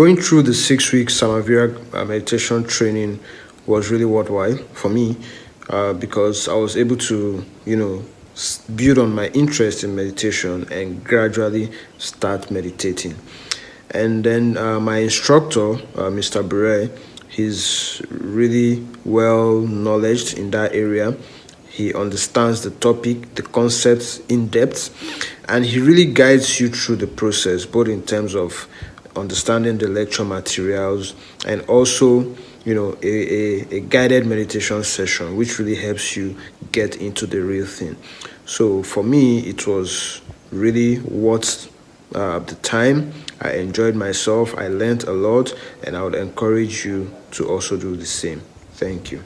Going through the 6 week Samavira meditation training was really worthwhile for me because I was able to, build on my interest in meditation and gradually start meditating. And then my instructor, Mr. Bure, he's really well knowledged in that area. He understands the topic, the concepts in depth, and he really guides you through the process, both in terms of understanding the lecture materials and also, a guided meditation session, which really helps you get into the real thing. So for me, it was really worth the time. I enjoyed myself. I learned a lot, and I would encourage you to also do the same. Thank you.